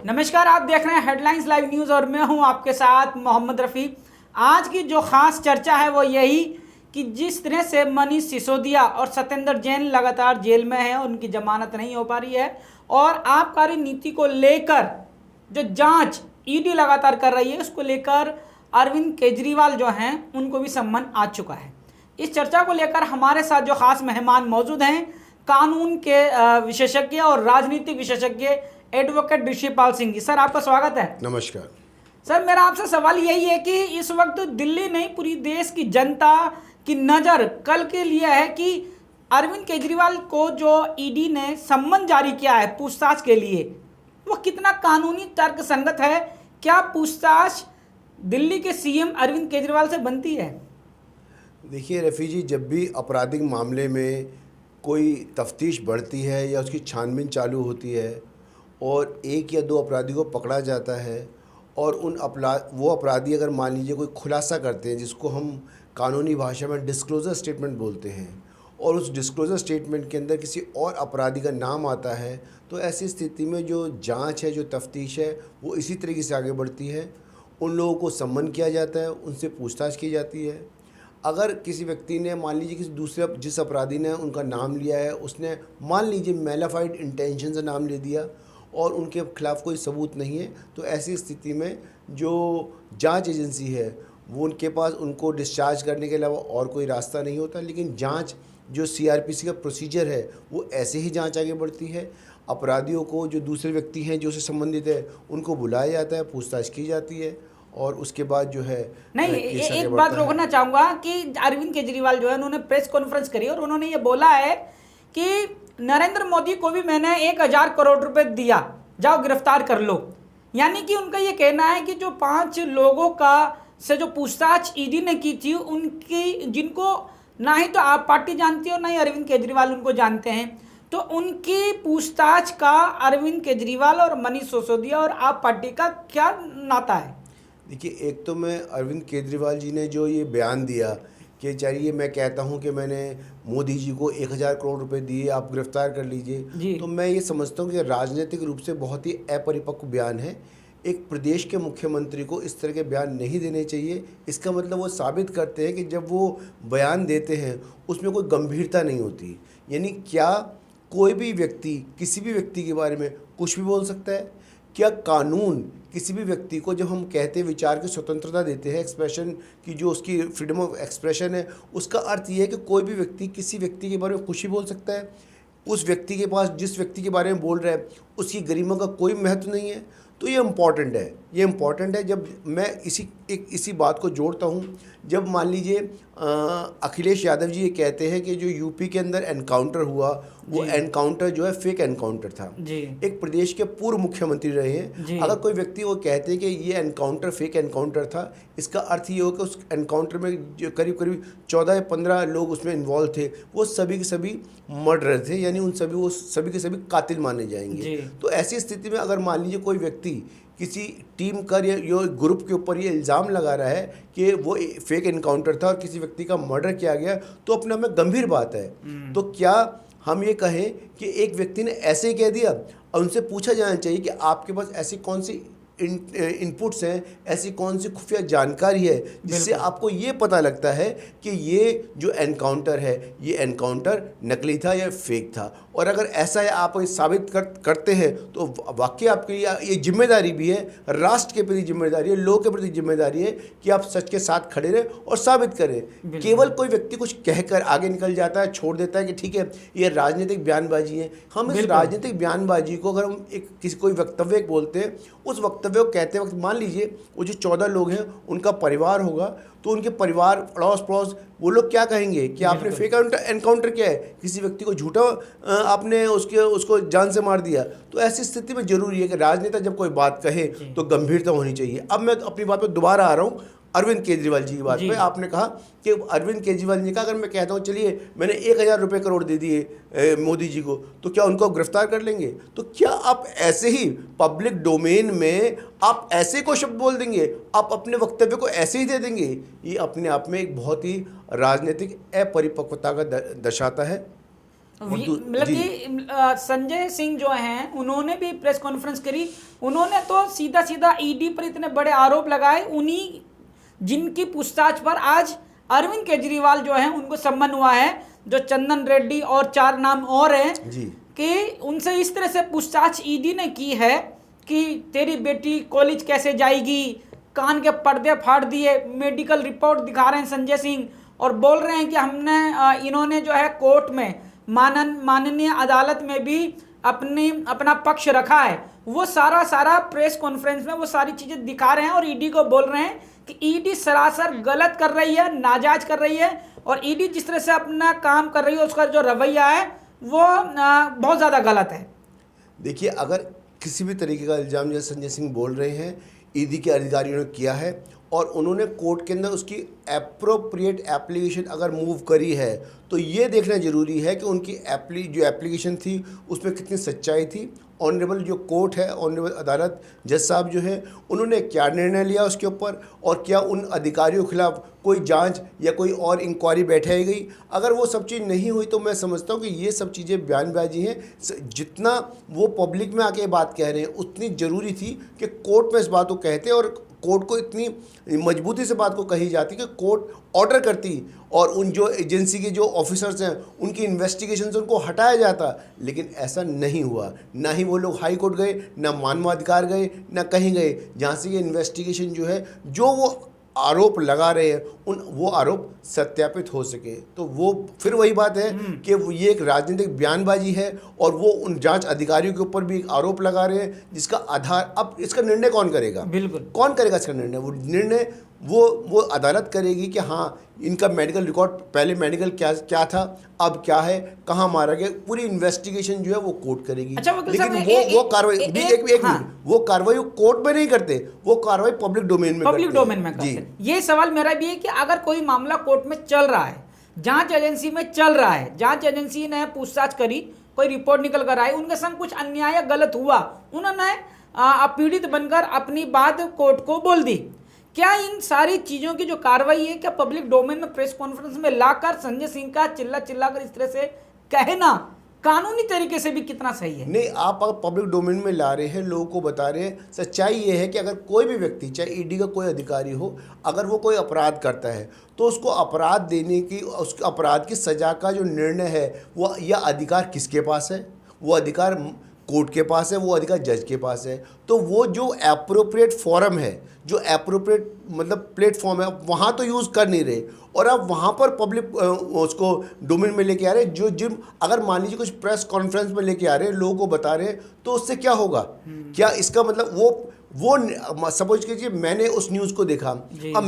नमस्कार, आप देख रहे हैं हेडलाइंस लाइव न्यूज़ और मैं हूं आपके साथ मोहम्मद रफ़ी। आज की जो खास चर्चा है वो यही कि जिस तरह से मनीष सिसोदिया और सत्येंद्र जैन लगातार जेल में हैं, उनकी जमानत नहीं हो पा रही है और आबकारी नीति को लेकर जो जांच ईडी लगातार कर रही है, उसको लेकर अरविंद केजरीवाल जो हैं उनको भी सम्मन आ चुका है। इस चर्चा को लेकर हमारे साथ जो खास मेहमान मौजूद हैं, कानून के विशेषज्ञ और राजनीतिक विशेषज्ञ एडवोकेट ऋषिपाल सिंह जी। सर, आपका स्वागत है। नमस्कार सर, मेरा आपसे सवाल यही है कि इस वक्त दिल्ली नहीं, पूरी देश की जनता की नज़र कल के लिए है कि अरविंद केजरीवाल को जो ईडी ने सम्मन जारी किया है पूछताछ के लिए, वो कितना कानूनी तर्कसंगत है। क्या पूछताछ दिल्ली के सीएम अरविंद केजरीवाल से बनती है? देखिए रफ़ी जी, जब भी आपराधिक मामले में कोई तफ्तीश बढ़ती है या उसकी छानबीन चालू होती है और एक या दो अपराधी को पकड़ा जाता है और वो अपराधी अगर मान लीजिए कोई खुलासा करते हैं, जिसको हम कानूनी भाषा में डिस्क्लोज़र स्टेटमेंट बोलते हैं, और उस डिस्क्लोज़र स्टेटमेंट के अंदर किसी और अपराधी का नाम आता है, तो ऐसी स्थिति में जो जांच है, जो तफ्तीश है, वो इसी तरीके से आगे बढ़ती है। उन लोगों को सम्मन किया जाता है, उनसे पूछताछ की जाती है। अगर किसी व्यक्ति ने मान लीजिए किसी दूसरे जिस अपराधी ने उनका नाम लिया है, उसने मान लीजिए मैलाफाइड इंटेंशन से नाम ले दिया और उनके खिलाफ़ कोई सबूत नहीं है, तो ऐसी स्थिति में जो जांच एजेंसी है वो उनके पास उनको डिस्चार्ज करने के अलावा और कोई रास्ता नहीं होता। लेकिन जांच जो सीआरपीसी का प्रोसीजर है वो ऐसे ही जांच आगे बढ़ती है। अपराधियों को, जो दूसरे व्यक्ति हैं जो उससे संबंधित है, उनको बुलाया जाता है, पूछताछ की जाती है और उसके बाद जो है नहीं, एक बात रोकना चाहूँगा कि अरविंद केजरीवाल जो है उन्होंने प्रेस कॉन्फ्रेंस करी और उन्होंने ये बोला है कि नरेंद्र मोदी को भी मैंने 1000 करोड़ रुपए दिया, जाओ गिरफ्तार कर लो। यानी कि उनका ये कहना है कि जो 5 लोगों का से जो पूछताछ ईडी ने की थी, उनकी जिनको ना ही तो आप पार्टी जानती है और ना ही अरविंद केजरीवाल उनको जानते हैं, तो उनकी पूछताछ का अरविंद केजरीवाल और मनीष सिसोदिया और आप पार्टी का क्या नाता है? देखिए, एक तो मैं अरविंद केजरीवाल जी ने जो ये बयान दिया कि चलिए मैं कहता हूं कि मैंने मोदी जी को 1000 करोड़ रुपए दिए, आप गिरफ्तार कर लीजिए, तो मैं ये समझता हूं कि राजनीतिक रूप से बहुत ही अपरिपक्व बयान है। एक प्रदेश के मुख्यमंत्री को इस तरह के बयान नहीं देने चाहिए। इसका मतलब वो साबित करते हैं कि जब वो बयान देते हैं उसमें कोई गंभीरता नहीं होती। यानी क्या कोई भी व्यक्ति किसी भी व्यक्ति के बारे में कुछ भी बोल सकता है? क्या कानून किसी भी व्यक्ति को, जब हम कहते हैं विचार की स्वतंत्रता देते हैं, एक्सप्रेशन की जो उसकी फ्रीडम ऑफ एक्सप्रेशन है, उसका अर्थ ये है कि कोई भी व्यक्ति किसी व्यक्ति के बारे में कुछ ही बोल सकता है। उस व्यक्ति के पास जिस व्यक्ति के बारे में बोल रहा है उसकी गरिमा का कोई महत्व नहीं है। तो ये इम्पॉर्टेंट है, ये इम्पॉर्टेंट है। जब मैं इसी बात को जोड़ता हूँ, जब मान लीजिए अखिलेश यादव जी ये कहते हैं कि जो यूपी के अंदर एनकाउंटर हुआ वो एनकाउंटर जो है फेक एनकाउंटर था, एक प्रदेश के पूर्व मुख्यमंत्री रहे हैं। अगर कोई व्यक्ति वो कहते हैं कि ये एनकाउंटर फेक एनकाउंटर था, इसका अर्थ ये हो कि उस एनकाउंटर में जो करीब 14 या 15 लोग उसमें इन्वॉल्व थे, वो सभी के सभी मर्डरर थे, यानी वो सभी के सभी कातिल माने जाएंगे। तो ऐसी स्थिति में अगर मान लीजिए कोई व्यक्ति किसी टीम का या ग्रुप के ऊपर ये इल्ज़ाम लगा रहा है कि वो फेक एनकाउंटर था और किसी व्यक्ति का मर्डर किया गया, तो अपने में गंभीर बात है। तो क्या हम ये कहें कि एक व्यक्ति ने ऐसे ही कह दिया? और उनसे पूछा जाना चाहिए कि आपके पास ऐसी कौन सी इनपुट्स हैं, ऐसी कौन सी खुफिया जानकारी है जिससे आपको ये पता लगता है कि ये जो एनकाउंटर है ये एनकाउंटर नकली था या फेक था। और अगर ऐसा है, आप साबित करते हैं, तो वाकई आपके लिए ये जिम्मेदारी भी है, राष्ट्र के प्रति जिम्मेदारी है, लोगों के प्रति जिम्मेदारी है कि आप सच के साथ खड़े रहें और साबित करें। केवल कोई व्यक्ति कुछ कहकर आगे निकल जाता है, छोड़ देता है कि ठीक है ये राजनीतिक बयानबाजी है। हम इस राजनीतिक बयानबाजी को, अगर हम कोई वक्तव्य बोलते हैं, उस वक्तव्य को कहते वक्त मान लीजिए वो जो 14 लोग हैं उनका परिवार होगा, तो उनके परिवार अड़ोस पड़ोस वो लोग क्या कहेंगे कि आपने फेक एनकाउंटर किया है, किसी व्यक्ति को झूठा आपने उसको जान से मार दिया। तो ऐसी स्थिति में जरूरी है कि राजनेता जब कोई बात कहे तो गंभीरता होनी चाहिए। अब मैं अपनी बात पर दोबारा आ रहा हूँ, अरविंद केजरीवाल जी की बात पे। आपने कहा कि अरविंद केजरीवाल जी का, अगर मैं कहता हूँ चलिए मैंने 1000 रुपये करोड़ दे दिए मोदी जी को, तो क्या उनको गिरफ्तार कर लेंगे? तो क्या आप ऐसे ही पब्लिक डोमेन में आप ऐसे को शब्द बोल देंगे, आप अपने वक्तव्य को ऐसे ही दे देंगे? ये अपने आप में एक बहुत ही राजनीतिक अपरिपक्वता का दर्शाता है। मतलब कि संजय सिंह जो हैं उन्होंने भी प्रेस कॉन्फ्रेंस करी, उन्होंने तो सीधा सीधा ईडी पर इतने बड़े आरोप लगाए, उन्हीं जिनकी पूछताछ पर आज अरविंद केजरीवाल जो है उनको सम्मन हुआ है, जो चंदन रेड्डी और 4 नाम और हैं कि उनसे इस तरह से पूछताछ ईडी ने की है कि तेरी बेटी कॉलेज कैसे जाएगी, कान के पर्दे फाड़ दिए, मेडिकल रिपोर्ट दिखा रहे हैं संजय सिंह और बोल रहे हैं कि हमने इन्होंने जो है कोर्ट में माननीय अदालत में भी अपना पक्ष रखा है। वो सारा प्रेस कॉन्फ्रेंस में वो सारी चीज़ें दिखा रहे हैं और ईडी को बोल रहे हैं कि ईडी सरासर गलत कर रही है, नाजायज कर रही है, और ईडी जिस तरह से अपना काम कर रही है उसका जो रवैया है वो बहुत ज़्यादा गलत है। देखिए, अगर किसी भी तरीके का इल्ज़ाम जैसे संजय सिंह बोल रहे हैं ईडी के अधिकारियों ने किया है और उन्होंने कोर्ट के अंदर उसकी एप्रोप्रिएट एप्लीकेशन अगर मूव करी है, तो ये देखना ज़रूरी है कि उनकी जो एप्लीकेशन थी उसमें कितनी सच्चाई थी। ऑनरेबल जो कोर्ट है, ऑनरेबल अदालत, जज साहब जो है, उन्होंने क्या निर्णय लिया उसके ऊपर, और क्या उन अधिकारियों के खिलाफ कोई जांच या कोई और इंक्वायरी बैठाई गई। अगर वो सब चीज़ नहीं हुई तो मैं समझता हूँ कि ये सब चीज़ें बयानबाजी हैं। जितना वो पब्लिक में आके बात कह रहे हैं उतनी ज़रूरी थी कि कोर्ट में इस बात को कहते और कोर्ट को इतनी मजबूती से बात को कही जाती कि कोर्ट ऑर्डर करती और उन जो एजेंसी के जो ऑफिसर्स हैं उनकी इन्वेस्टिगेशन से उनको हटाया जाता, लेकिन ऐसा नहीं हुआ। ना ही वो लोग हाई कोर्ट गए, ना मानवाधिकार गए, ना कहीं गए, जहाँ से ये इन्वेस्टिगेशन जो है, जो वो आरोप लगा रहे हैं वो आरोप सत्यापित हो सके। तो वो फिर वही बात है कि ये एक राजनीतिक बयानबाजी है और वो उन जांच अधिकारियों के ऊपर भी एक आरोप लगा रहे हैं जिसका आधार, अब इसका निर्णय कौन करेगा? बिल्कुल कौन करेगा इसका निर्णय? वो निर्णय वो अदालत करेगी कि हाँ इनका मेडिकल रिकॉर्ड, पहले मेडिकल क्या था, अब क्या है, कहाँ मारा गया, पूरी इन्वेस्टिगेशन जो है वो कोर्ट करेगी। अच्छा, लेकिन वो कार्रवाई वो कार्रवाई कोर्ट में नहीं करते, वो कार्रवाई पब्लिक डोमेन में करते हैं। ये सवाल मेरा भी है कि अगर कोई मामला कोर्ट में चल रहा है, जांच एजेंसी में चल रहा है, जांच एजेंसी ने पूछताछ करी, कोई रिपोर्ट निकल कर आई, उनके संग कुछ अन्याय गलत हुआ, उन्होंने पीड़ित बनकर अपनी बात कोर्ट को बोल दी, क्या इन सारी चीजों की जो कार्रवाई है क्या पब्लिक डोमेन में प्रेस कॉन्फ्रेंस में लाकर संजय सिंह का चिल्ला कर इस तरह से कहना कानूनी तरीके से भी कितना सही है? नहीं, आप अगर पब्लिक डोमेन में ला रहे हैं, लोगों को बता रहे हैं, सच्चाई ये है कि अगर कोई भी व्यक्ति, चाहे ईडी का कोई अधिकारी हो, अगर वो कोई अपराध करता है तो उसको अपराध देने की, उस अपराध की सजा का जो निर्णय है वो, या अधिकार किसके पास है? वो अधिकार कोर्ट के पास है, वो अधिकार जज के पास है। तो वो जो एप्रोप्रिएट फोरम है, जो एप्रोप्रिएट मतलब प्लेटफॉर्म है, वहाँ तो यूज़ कर नहीं रहे और अब वहाँ पर पब्लिक उसको डोमेन में लेके आ रहे हैं। जिम अगर मान लीजिए कुछ प्रेस कॉन्फ्रेंस में लेके आ रहे हैं, लोगों को बता रहे हैं, तो उससे क्या होगा? क्या इसका मतलब वो सपोज कीजिए मैंने उस न्यूज़ को देखा, अब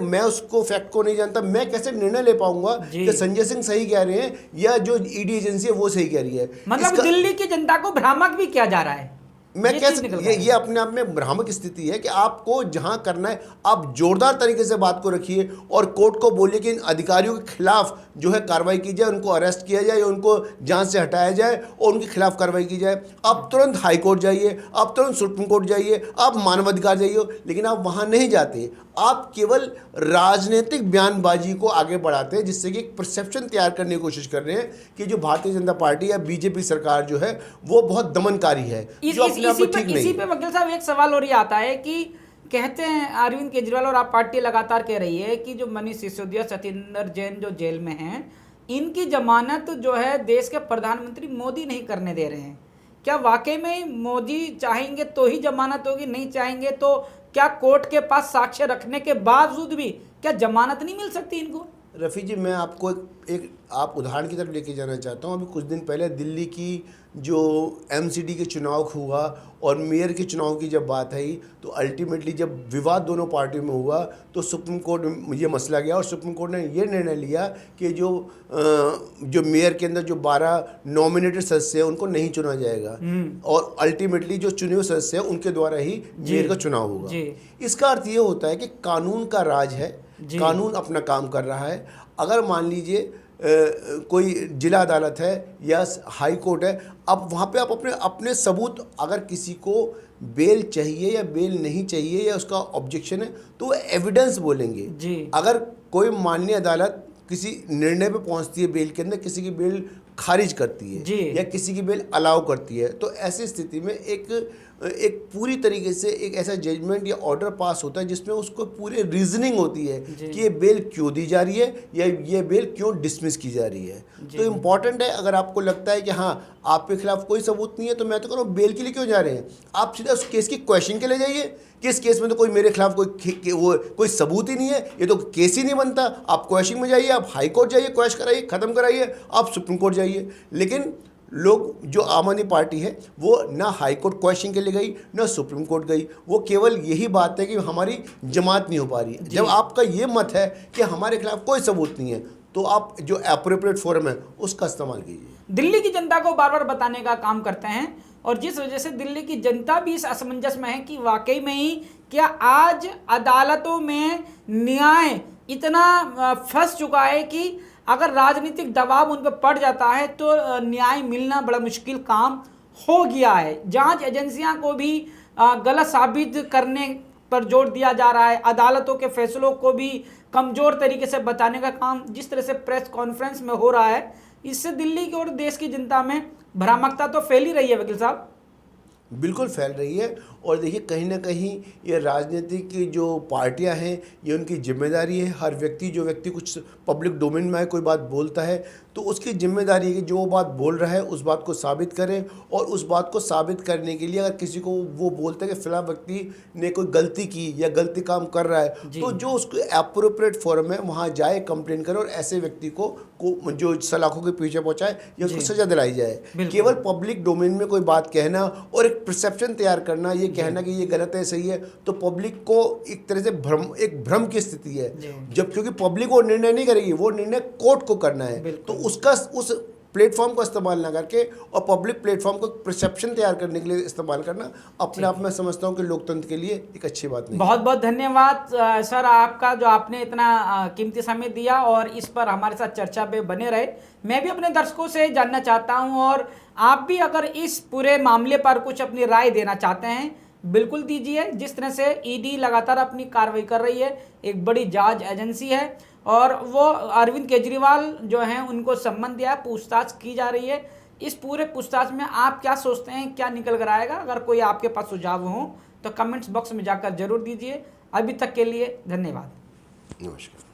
मैं उसको फैक्ट को नहीं जानता, मैं कैसे निर्णय ले पाऊंगा कि संजय सिंह सही कह रहे हैं या जो ईडी एजेंसी है वो सही कह रही है? मतलब दिल्ली की जनता को भ्रामक भी किया जा रहा है। मैं कैसे, ये अपने आप में भ्रामक स्थिति है कि आपको जहां करना है आप जोरदार तरीके से बात को रखिए और कोर्ट को बोलिए कि इन अधिकारियों के खिलाफ जो है कार्रवाई की जाए, उनको अरेस्ट किया जाए, उनको जांच से हटाया जाए और उनके खिलाफ कार्रवाई की जाए। आप तुरंत हाई कोर्ट जाइए, आप तुरंत सुप्रीम कोर्ट जाइए, आप मानवाधिकार जाइए, लेकिन आप वहाँ नहीं जाते। आप केवल राजनीतिक बयानबाजी को आगे बढ़ाते हैं, जिससे कि एक परसेप्शन तैयार करने की कोशिश कर रहे हैं कि जो भारतीय जनता पार्टी या बीजेपी सरकार जो है वो बहुत दमनकारी है, जो अपने आप में ठीक नहीं। इसी पे वकील साहब एक सवाल और ये आता है कि कहते हैं अरविंद केजरीवाल और आप पार्टी लगातार कह रही है कि जो मनीष सिसोदिया, सत्येंद्र जैन जो जेल में हैं, इनकी जमानत जो है देश के प्रधानमंत्री मोदी नहीं करने दे रहे हैं। क्या वाकई में मोदी चाहेंगे तो ही जमानत होगी, नहीं चाहेंगे तो क्या कोर्ट के पास साक्ष्य रखने के बावजूद भी क्या जमानत नहीं मिल सकती इनको? रफ़ी जी, मैं आपको एक आप उदाहरण की तरफ लेके जाना चाहता हूँ। अभी कुछ दिन पहले दिल्ली की जो एमसीडी के चुनाव हुआ और मेयर के चुनाव की जब बात आई, तो अल्टीमेटली जब विवाद दोनों पार्टियों में हुआ तो सुप्रीम कोर्ट में ये मसला गया और सुप्रीम कोर्ट ने ये निर्णय लिया कि जो मेयर के अंदर जो 12 नॉमिनेटेड सदस्य हैं उनको नहीं चुना जाएगा और अल्टीमेटली जो चुने हुए सदस्य हैं उनके द्वारा ही मेयर का चुनाव होगा। इसका अर्थ ये होता है कि कानून का राज है, कानून अपना काम कर रहा है। अगर मान लीजिए कोई जिला अदालत है या हाई कोर्ट है, अब वहाँ पे आप अपने सबूत, अगर किसी को बेल चाहिए या बेल नहीं चाहिए या उसका ऑब्जेक्शन है तो वो एविडेंस बोलेंगे। अगर कोई माननीय अदालत किसी निर्णय पे पहुंचती है बेल के अंदर, किसी की बेल खारिज करती है या किसी की बेल अलाउ करती है, तो ऐसी स्थिति में एक पूरी तरीके से एक ऐसा जजमेंट या ऑर्डर पास होता है जिसमें उसको पूरी रीजनिंग होती है कि ये बेल क्यों दी जा रही है या ये बेल क्यों डिसमिस की जा रही है। तो इम्पॉर्टेंट है, अगर आपको लगता है कि हाँ आपके खिलाफ कोई सबूत नहीं है तो मैं तो कह रहा हूँ बेल के लिए क्यों जा रहे हैं, आप सीधा उस केस की क्वेश्चन के लिए जाइए कि इस केस में तो कोई मेरे खिलाफ कोई सबूत ही नहीं है, ये तो केस ही नहीं बनता। आप क्वेश्चन में जाइए, आप हाई कोर्ट जाइए, क्वेश्चन कराइए, खत्म कराइए, आप सुप्रीम कोर्ट जाइए। लेकिन लोग, जो आम आदमी पार्टी है, वो ना हाई कोर्ट क्वेश्चन के लिए गई ना सुप्रीम कोर्ट गई, वो केवल यही बात है कि हमारी जमात नहीं हो पा रही है। जब आपका ये मत है कि हमारे खिलाफ कोई सबूत नहीं है तो आप जो एप्रोप्रिएट फोरम है उसका इस्तेमाल कीजिए। दिल्ली की जनता को बार बार बताने का काम करते हैं और जिस वजह से दिल्ली की जनता भी इस असमंजस में है कि वाकई में ही क्या आज अदालतों में न्याय इतना फंस चुका है कि अगर राजनीतिक दबाव उन पर पड़ जाता है तो न्याय मिलना बड़ा मुश्किल काम हो गया है। जांच एजेंसियां को भी गलत साबित करने पर जोर दिया जा रहा है, अदालतों के फैसलों को भी कमज़ोर तरीके से बताने का काम जिस तरह से प्रेस कॉन्फ्रेंस में हो रहा है, इससे दिल्ली की और देश की जनता में भ्रामकता तो फैल ही रही है वकील साहब। बिल्कुल फैल रही है। और देखिए, कहीं ना कहीं ये राजनीतिक की जो पार्टियां हैं, ये उनकी जिम्मेदारी है। हर व्यक्ति, जो व्यक्ति कुछ पब्लिक डोमेन में कोई बात बोलता है तो उसकी जिम्मेदारी है कि जो वो बात बोल रहा है उस बात को साबित करें, और उस बात को साबित करने के लिए अगर किसी को वो बोलते हैं कि फिलहाल व्यक्ति ने कोई गलती की या गलती काम कर रहा है, तो जो उसको एप्रोप्रिएट फोरम है वहाँ जाए, कंप्लेन करे और ऐसे व्यक्ति को जो सलाखों के पीछे पहुँचाए या उसको सजा दिलाई जाए। केवल पब्लिक डोमेन में कोई बात कहना और एक परसेप्शन तैयार करना, ये कहना कि ये गलत है, सही है, तो पब्लिक को एक तरह से भ्रम की स्थिति है। जब क्योंकि पब्लिक वो निर्णय नहीं करेगी, वो निर्णय कोर्ट को करना है, तो उसका उस प्लेटफॉर्म को इस्तेमाल ना करके और पब्लिक प्लेटफॉर्म को परसेप्शन तैयार करने के लिए इस्तेमाल करना अपने आप में समझता हूँ कि लोकतंत्र के लिए एक अच्छी बात नहीं। बहुत बहुत धन्यवाद सर आपका, जो आपने इतना कीमती समय दिया और इस पर हमारे साथ चर्चा पे बने रहे। मैं भी अपने दर्शकों से जानना चाहता हूँ और आप भी अगर इस पूरे मामले पर कुछ अपनी राय देना चाहते हैं बिल्कुल दीजिए। जिस तरह से ईडी लगातार अपनी कार्रवाई कर रही है, एक बड़ी जांच एजेंसी है और वो अरविंद केजरीवाल जो हैं उनको सम्मन दिया, पूछताछ की जा रही है। इस पूरे पूछताछ में आप क्या सोचते हैं, क्या निकल कर आएगा? अगर कोई आपके पास सुझाव हो तो कमेंट्स बॉक्स में जाकर जरूर दीजिए। अभी तक के लिए धन्यवाद। नमस्कार।